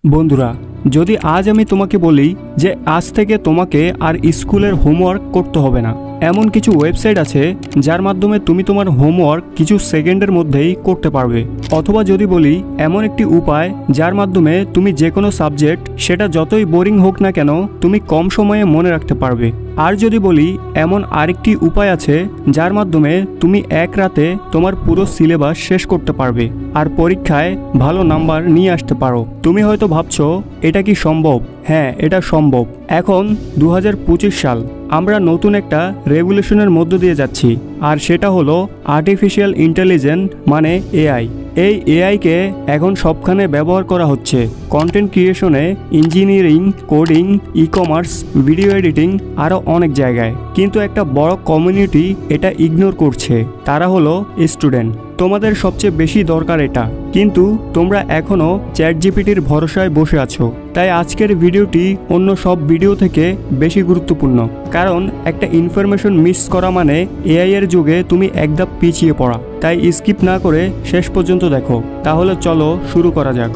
বন্ধুরা, যদি আজ আমি তোমাকে বলি যে আজ থেকে তোমাকে আর স্কুলের হোমওয়ার্ক করতে হবে না, এমন কিছু ওয়েবসাইট আছে যার মাধ্যমে তুমি তোমার হোমওয়ার্ক কিছু সেকেন্ডের মধ্যেই করতে পারবে। অথবা যদি বলি এমন একটি উপায় যার মাধ্যমে তুমি যে কোনো সাবজেক্ট, সেটা যতই বোরিং হোক না কেন, তুমি কম সময়ে মনে রাখতে পারবে। আর যদি বলি এমন আরেকটি উপায় আছে যার মাধ্যমে তুমি এক রাতে তোমার পুরো সিলেবাস শেষ করতে পারবে আর পরীক্ষায় ভালো নাম্বার নিয়ে আসতে পারো। তুমি হয়তো ভাবছো এটা কি সম্ভব? হ্যাঁ, এটা সম্ভব। এখন 2025 সাল, আমরা নতুন একটা রেভলিউশনের মধ্য দিয়ে যাচ্ছি, আর সেটা হলো আর্টিফিশিয়াল ইন্টেলিজেন্স মানে এআই। এই এআইকে এখন সবখানে ব্যবহার করা হচ্ছে, কন্টেন্ট ক্রিয়েশনে, engineering, coding, e commerce, video editing, আরও অনেক জায়গায়। কিন্তু একটা বড় কমিউনিটি এটা ইগনোর করছে, তারা হলো স্টুডেন্ট। তোমাদের সবচেয়ে বেশি দরকার এটা, কিন্তু তোমরা এখনও চ্যাটজিপিটির ভরসায় বসে আছো। তাই আজকের ভিডিওটি অন্য সব ভিডিও থেকে বেশি গুরুত্বপূর্ণ, কারণ একটা ইনফরমেশন মিস করা মানে এআই এর যুগে তুমি এক ধাপ পিছিয়ে পড়া। তাই স্কিপ না করে শেষ পর্যন্ত দেখো। তাহলে চলো শুরু করা যাক।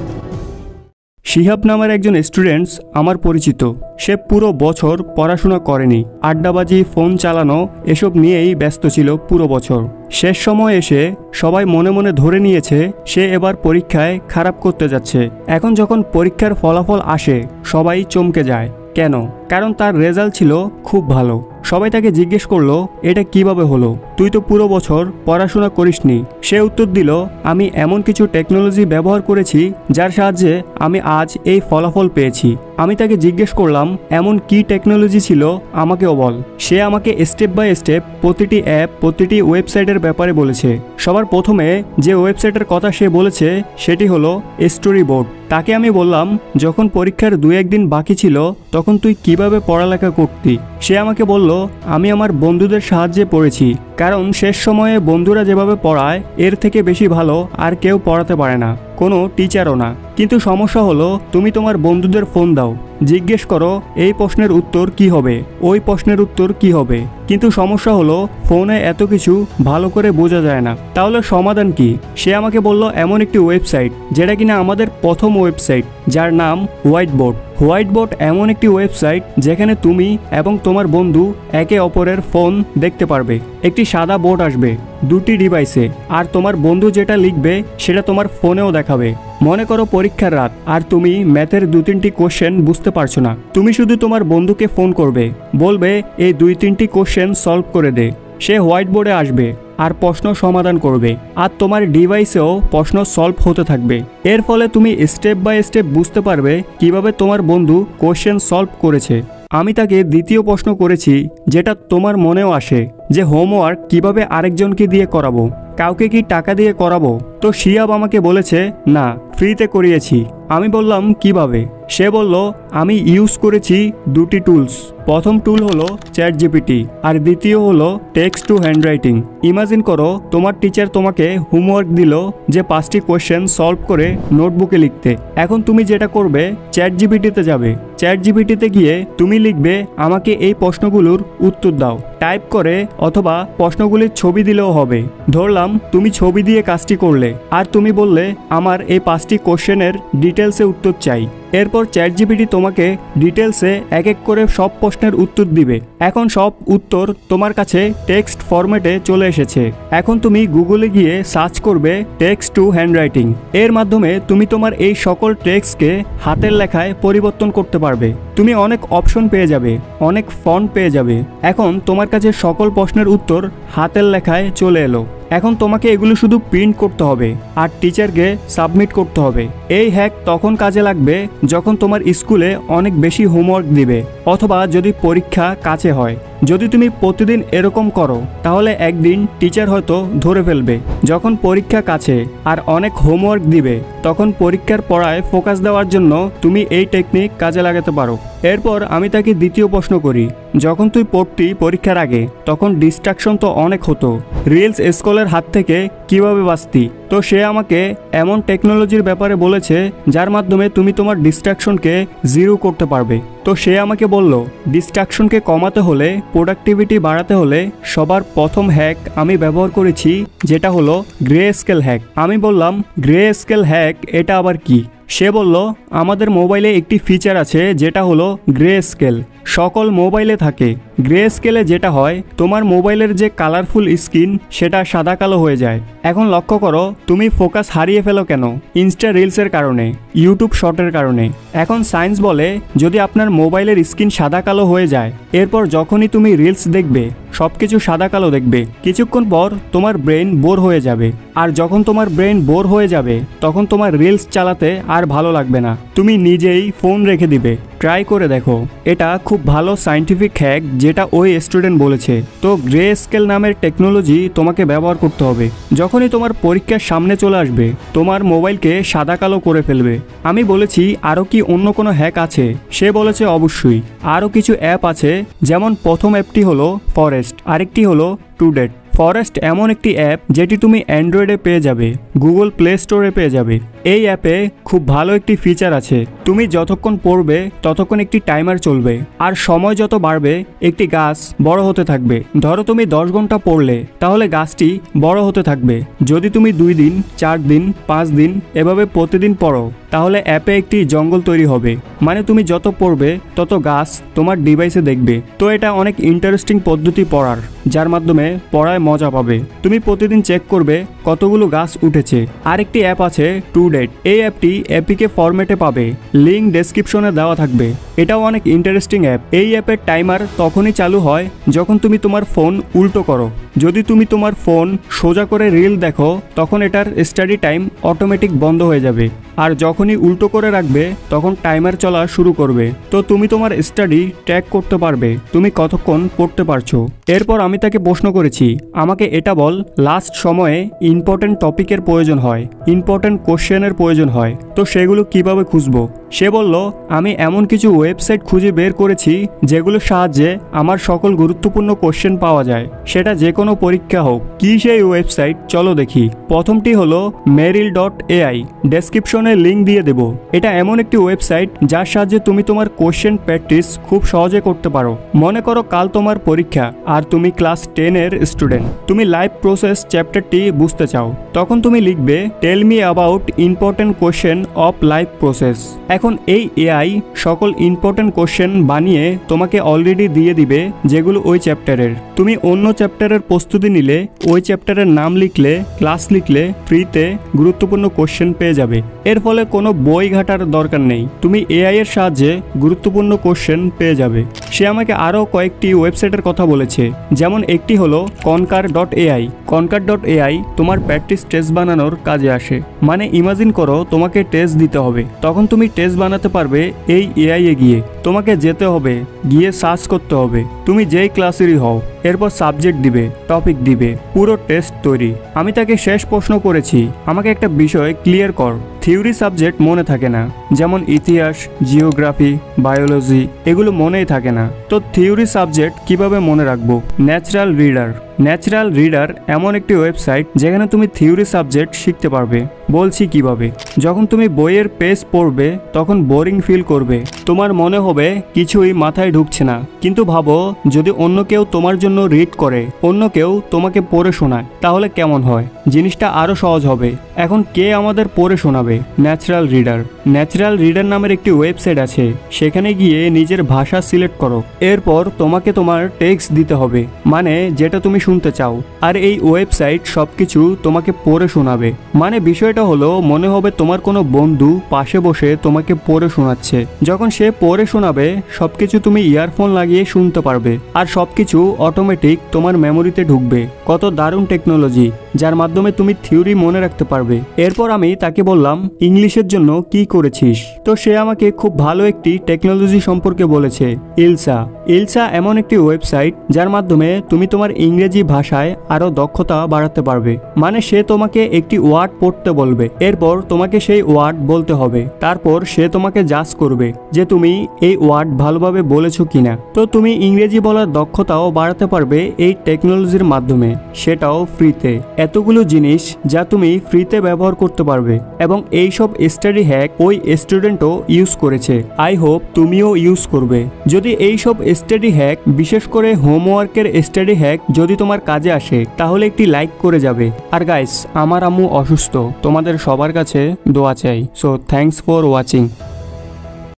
শিহাব নামের একজন স্টুডেন্টস আমার পরিচিত। সে পুরো বছর পড়াশোনা করেনি, আড্ডাবাজি, ফোন চালানো, এসব নিয়েই ব্যস্ত ছিল পুরো বছর। শেষ সময় এসে সবাই মনে মনে ধরে নিয়েছে সে এবার পরীক্ষায় খারাপ করতে যাচ্ছে। এখন যখন পরীক্ষার ফলাফল আসে, সবাই চমকে যায়। কেন? কারণ তার রেজাল্ট ছিল খুব ভালো। সবাই তাকে জিজ্ঞেস করলো, এটা কিভাবে হলো? তুই তো পুরো বছর পড়াশোনা করিসনি। সে উত্তর দিল, আমি এমন কিছু টেকনোলজি ব্যবহার করেছি যার সাহায্যে আমি আজ এই ফলাফল পেয়েছি। আমি তাকে জিজ্ঞেস করলাম, এমন কি টেকনোলজি ছিল, আমাকেও বল। সে আমাকে স্টেপ বাই স্টেপ প্রতিটি অ্যাপ, প্রতিটি ওয়েবসাইটের ব্যাপারে বলেছে। সবার প্রথমে যে ওয়েবসাইটের কথা সে বলেছে সেটি হলো স্টোরি বোর্ড। তাকে আমি বললাম, যখন পরীক্ষার 2-1 দিন বাকি ছিল তখন তুই কিভাবে পড়ালেখা করতি? সে আমাকে বলল, আমি আমার বন্ধুদের সাহায্যে পড়েছি, কারণ শেষ সময়ে বন্ধুরা যেভাবে পড়ায় এর থেকে বেশি ভালো আর কেউ পড়াতে পারে না, কোনো টিচারও না। কিন্তু সমস্যা হলো, তুমি তোমার বন্ধুদের ফোন দাও, জিজ্ঞেস করো এই প্রশ্নের উত্তর কি হবে, ওই প্রশ্নের উত্তর কি হবে, কিন্তু সমস্যা হলো ফোনে এত কিছু ভালো করে বোঝা যায় না। তাহলে সমাধান কি? সে আমাকে বলল, এমন একটি ওয়েবসাইট যেটা কিনা আমাদের প্রথম ওয়েবসাইট, যার নাম হোয়াইট বোর্ড। হোয়াইট বোর্ড এমন একটি ওয়েবসাইট যেখানে তুমি এবং তোমার বন্ধু একে অপরের ফোন দেখতে পারবে। একটি সাদা বোর্ড আসবে 2টি ডিভাইসে, আর তোমার বন্ধু যেটা লিখবে সেটা তোমার ফোনেও দেখাবে। মনে করো পরীক্ষার রাত, আর তুমি ম্যাথের 2-3টি কোশ্চেন বুঝতে পারছো না। তুমি শুধু তোমার বন্ধুকে ফোন করবে, বলবে এই 2-3টি কোশ্চেন সলভ করে দে। সে হোয়াইট বোর্ডে আসবে আর প্রশ্ন সমাধান করবে, আর তোমার ডিভাইসেও প্রশ্ন সলভ হতে থাকবে। এর ফলে তুমি স্টেপ বাই স্টেপ বুঝতে পারবে কিভাবে তোমার বন্ধু কোশ্চেন সলভ করেছে। আমি তাকে দ্বিতীয় প্রশ্ন করেছি, যেটা তোমার মনেও আসে, যে হোমওয়ার্ক কিভাবে আরেকজনকে দিয়ে করাবো, কাউকে কি টাকা দিয়ে করাবো? তো শিহাব আমাকে বলেছে, না, ফ্রিতে করিয়েছি। আমি বললাম কিভাবে? সে বলল, আমি ইউজ করেছি 2টি টুলস। প্রথম টুল হলো চ্যাটজিপিটি, আর দ্বিতীয় হলো টেক্সট টু হ্যান্ডরাইটিং। ইমাজিন করো তোমার টিচার তোমাকে হোমওয়ার্ক দিল যে 5টি কোশ্চেন সলভ করে নোটবুকে লিখতে। এখন তুমি যেটা করবে, চ্যাটজিপিটিতে যাবে। চ্যাটজিপিটিতে গিয়ে তুমি লিখবে, আমাকে এই প্রশ্নগুলোর উত্তর দাও, টাইপ করে, অথবা প্রশ্নগুলির ছবি দিলেও হবে। ধরলাম তুমি ছবি দিয়ে কাজটি করলে, আর তুমি বললে, আমার এই 5টি কোশ্চেনের ডিটেলসে উত্তর চাই। এরপর চ্যাটজিপিটি তোমাকে ডিটেলসে এক এক করে সব প্রশ্নের উত্তর দিবে। এখন সব উত্তর তোমার কাছে টেক্সট ফরম্যাটে চলে এসেছে। এখন তুমি গুগলে গিয়ে সার্চ করবে টেক্সট টু হ্যান্ডরাইটিং। এর মাধ্যমে তুমি তোমার এই সকল টেক্সটকে হাতের লেখায় পরিবর্তন করতে পারবে। তুমি অনেক অপশন পেয়ে যাবে, অনেক ফন্ট পেয়ে যাবে। এখন তোমার কাছে সকল প্রশ্নের উত্তর হাতের লেখায় চলে এলো। এখন তোমাকে এগুলো শুধু প্রিন্ট করতে হবে আর টিচারকে সাবমিট করতে হবে। এই হ্যাক তখন কাজে লাগবে যখন তোমার স্কুলে অনেক বেশি হোমওয়ার্ক দিবে, অথবা যদি পরীক্ষা কাছে হয়। যদি তুমি প্রতিদিন এরকম করো, তাহলে একদিন টিচার হয়তো ধরে ফেলবে। যখন পরীক্ষা কাছে আর অনেক হোমওয়ার্ক দিবে, তখন পরীক্ষার পড়ায় ফোকাস দেওয়ার জন্য তুমি এই টেকনিক কাজে লাগাতে পারো। এরপর আমি তাকে দ্বিতীয় প্রশ্ন করি, যখন তুই পড়তি পরীক্ষার আগে, তখন ডিস্ট্রাকশন তো অনেক হতো, রিলস স্ক্রলের হাত থেকে কিভাবে বাঁচতি? তো সে আমাকে এমন টেকনোলজির ব্যাপারে বলেছে যার মাধ্যমে তুমি তোমার ডিস্ট্রাকশনকে জিরো করতে পারবে। তো সে আমাকে বলল, ডিস্ট্রাকশনকে কমাতে হলে, প্রোডাক্টিভিটি বাড়াতে হলে সবার প্রথম হ্যাক আমি ব্যবহার করেছি, যেটা হলো গ্রে স্কেল হ্যাক। আমি বললাম, গ্রে স্কেল হ্যাক এটা আবার কি? সে বলল আমাদের মোবাইলে একটি ফিচার আছে যেটা হলো গ্রে স্কেল। সকল মোবাইলে থাকে। গ্রে স্কেলে যেটা হয় তোমার মোবাইলের যে কালারফুল স্ক্রিন সেটা সাদা কালো হয়ে যায়। এখন লক্ষ্য করো তুমি ফোকাস হারিয়ে ফেলো কেন? ইনস্টা রিলসের কারণে, ইউটিউব শর্টের কারণে। এখন সায়েন্স বলে যদি আপনার মোবাইলের স্ক্রিন সাদা কালো হয়ে যায়, এরপর যখনই তুমি রিলস দেখবে সবকিছু সাদা কালো দেখবে, কিছুক্ষণ পর তোমার ব্রেন বোর হয়ে যাবে। আর যখন তোমার ব্রেন বোর হয়ে যাবে তখন তোমার রিলস চালাতে আর ভালো লাগবে না, তুমি নিজেই ফোন রেখে দিবে। ট্রাই করে দেখো, এটা খুব ভালো সায়েন্টিফিক হ্যাক যেটা ওই স্টুডেন্ট বলেছে। তো গ্রে স্কেল নামের টেকনোলজি তোমাকে ব্যবহার করতে হবে। যখনই তোমার পরীক্ষার সামনে চলে আসবে তোমার মোবাইলকে সাদা কালো করে ফেলবে। আমি বলেছি আরও কি অন্য কোনো হ্যাক আছে? সে বলেছে অবশ্যই আরও কিছু অ্যাপ আছে, যেমন প্রথম অ্যাপটি হলো ফরেস্ট, আরেকটি হলো টুডেট। ফরেস্ট এমন একটি অ্যাপ যেটি তুমি অ্যান্ড্রয়েডে পেয়ে যাবে, গুগল প্লে স্টোরে পেয়ে যাবে। এই অ্যাপে খুব ভালো একটি ফিচার আছে, তুমি যতক্ষণ পড়বে ততক্ষণ একটি টাইমার চলবে, আর সময় যত বাড়বে একটি গাছ বড় হতে থাকবে। ধরো তুমি 10 ঘন্টা পড়লে তাহলে গাছটি বড় হতে থাকবে। যদি তুমি 2 দিন, 4 দিন, 5 দিন এভাবে প্রতিদিন পড়ো তাহলে অ্যাপে একটি জঙ্গল তৈরি হবে, মানে তুমি যত পড়বে তত গাছ তোমার ডিভাইসে দেখবে। তো এটা অনেক ইন্টারেস্টিং পদ্ধতি পড়ার, যার মাধ্যমে পড়ায় মজা পাবে। তুমি প্রতিদিন চেক করবে কতগুলো গাছ উঠেছে। আরেকটি অ্যাপ আছে টুডেট। এই অ্যাপটি এপিকে ফরম্যাটে পাবে, লিঙ্ক ডেসক্রিপশনে দেওয়া থাকবে। এটাও অনেক ইন্টারেস্টিং অ্যাপ। এই অ্যাপের টাইমার তখনই চালু হয় যখন তুমি তোমার ফোন উল্টো করো। যদি তুমি তোমার ফোন সোজা করে রিল দেখো তখন এটার স্টাডি টাইম অটোমেটিক বন্ধ হয়ে যাবে, আর যখনই উল্টো করে রাখবে তখন টাইমার চলা শুরু করবে। তো তুমি তোমার স্টাডি ট্র্যাক করতে পারবে তুমি কতক্ষণ পড়তে পারছো। এরপর আমি তাকে প্রশ্ন করেছি আমাকে এটা বল, লাস্ট সময়ে ইম্পর্টেন্ট টপিকের প্রয়োজন হয়, ইম্পর্টেন্ট কোশ্চেনের প্রয়োজন হয়, তো সেগুলো কিভাবে খুঁজবো? সে বলল আমি এমন কিছু ওয়েবসাইট খুঁজে বের করেছি যেগুলোর সাহায্যে আমার সকল গুরুত্বপূর্ণ কোশ্চেন পাওয়া যায়, সেটা যে কোনো পরীক্ষা হোক। কি সেই ওয়েবসাইট চলো দেখি। প্রথমটি হলো meril.ai, ডেসক্রিপশনে লিঙ্ক দিয়ে দেব। এটা এমন একটি ওয়েবসাইট যার সাহায্যে তুমি তোমার কোশ্চেন প্র্যাকটিস খুব সহজে করতে পারো। মনে করো কাল তোমার পরীক্ষা আর তুমি ক্লাস 10 এর স্টুডেন্ট, তুমি লাইফ প্রসেস চ্যাপ্টারটি বুঝতে চাও, তখন তুমি লিখবে tell me about important question of life process. এখন এই এআই সকল ইম্পর্টেন্ট কোশ্চেন বানিয়ে তোমাকে অলরেডি দিয়ে দিবে যেগুলো ওই চ্যাপ্টারের। তুমি অন্য চ্যাপ্টারের প্রস্তুতি নিলে ওই চ্যাপ্টারের নাম লিখলে, ক্লাস লিখলে ফ্রিতে গুরুত্বপূর্ণ কোশ্চেন পেয়ে যাবে। এর ফলে কোনো বই ঘাটার দরকার নেই, তুমি এআই এর সাহায্যে গুরুত্বপূর্ণ কোশ্চেন পেয়ে যাবে। সে আমাকে আরও কয়েকটি ওয়েবসাইটের কথা বলেছে, যেমন একটি হলো conquer.ai। conquer.ai তোমার প্র্যাকটিস টেস্ট বানানোর কাজে আসে। মানে ইমাজিন করো তোমাকে টেস্ট দিতে হবে, তখন তুমি টেস্ট বানাতে পারবে এই এআই এ গিয়ে। তোমাকে যেতে হবে, গিয়ে সার্চ করতে হবে, তুমি যেই ক্লাসেরই হও, এরপর সাবজেক্ট দিবে, টপিক দিবে, পুরো টেস্ট তৈরি। আমি তাকে শেষ প্রশ্ন করেছি আমাকে একটা বিষয় ক্লিয়ার কর। থিওরি সাবজেক্ট মনে থাকে না, যেমন ইতিহাস, জিওগ্রাফি, বায়োলজি, এগুলো মনেই থাকে না। তো থিওরি সাবজেক্ট কিভাবে মনে রাখবো? Natural reader. ন্যাচারাল রিডার এমন একটি ওয়েবসাইট যেখানে তুমি থিওরি সাবজেক্ট শিখতে পারবে। বলছি কিভাবে। যখন তুমি বইয়ের পেজ পড়বে তখন বোরিং ফিল করবে, তোমার মনে হবে কিছুই মাথায় ঢুকছে না। কিন্তু ভাবো যদি অন্য কেউ তোমার জন্য রিড করে, অন্য কেউ তোমাকে পড়ে শোনায়, তাহলে কেমন হয়? জিনিসটা আরো সহজ হবে। এখন কে আমাদের পড়ে শোনাবে? Natural reader. ন্যাচারাল রিডার নামের একটি ওয়েবসাইট আছে, সেখানে গিয়ে নিজের ভাষা সিলেক্ট করো। এরপর তোমাকে তোমার টেক্সট দিতে হবে, মানে যেটা তুমি শুনতে চাও, আর এই ওয়েবসাইট সবকিছু তোমাকে পড়ে শোনাবে। মানে বিষয়টা হলো মনে হবে তোমার কোনো বন্ধু পাশে বসে তোমাকে পড়ে শোনাচ্ছে। যখন সে পড়ে শোনাবে সবকিছু তুমি ইয়ারফোন লাগিয়ে শুনতে পারবে, আর সবকিছু অটোমেটিক তোমার মেমোরিতে ঢুকবে। কত দারুণ টেকনোলজি, যার মাধ্যমে তুমি থিওরি মনে রাখতে পারবে। এরপর আমি তাকে বললাম ইংলিশের জন্য কি করেছিস? তো সে আমাকে খুব ভালো একটি টেকনোলজি সম্পর্কে বলেছে, ইলসা। ইলসা এমন একটি ওয়েবসাইট যার মাধ্যমে তুমি তোমার ইংরেজি ভাষায় আরো দক্ষতা বাড়াতে পারবে। মানে সে তোমাকে একটি ওয়ার্ড পড়তে বলবে, এরপর তোমাকে সেই ওয়ার্ড বলতে হবে, তারপর সে তোমাকে জাজ করবে যে তুমি এই ওয়ার্ড ভালোভাবে বলেছো কিনা। তো তুমি ইংরেজি বলার দক্ষতাও বাড়াতে পারবে এই টেকনোলজির মাধ্যমে, সেটাও ফ্রিতে। এতগুলো জিনিস যা তুমি ফ্রিতে ব্যবহার করতে পারবে, এবং এইসব স্টাডি হ্যাক ওই স্টুডেন্টও ইউজ করেছে। আই হোপ তুমিও ইউজ করবে। যদি এইসব স্টাডি হ্যাক, বিশেষ করে হোমওয়ার্কের স্টাডি হ্যাক যদি তোমার কাজে আসে তাহলে একটি লাইক করে যাবে। আর গাইস, আমার আম্মু অসুস্থ, তোমাদের সবার কাছে দোয়া চাই। So thanks for watching.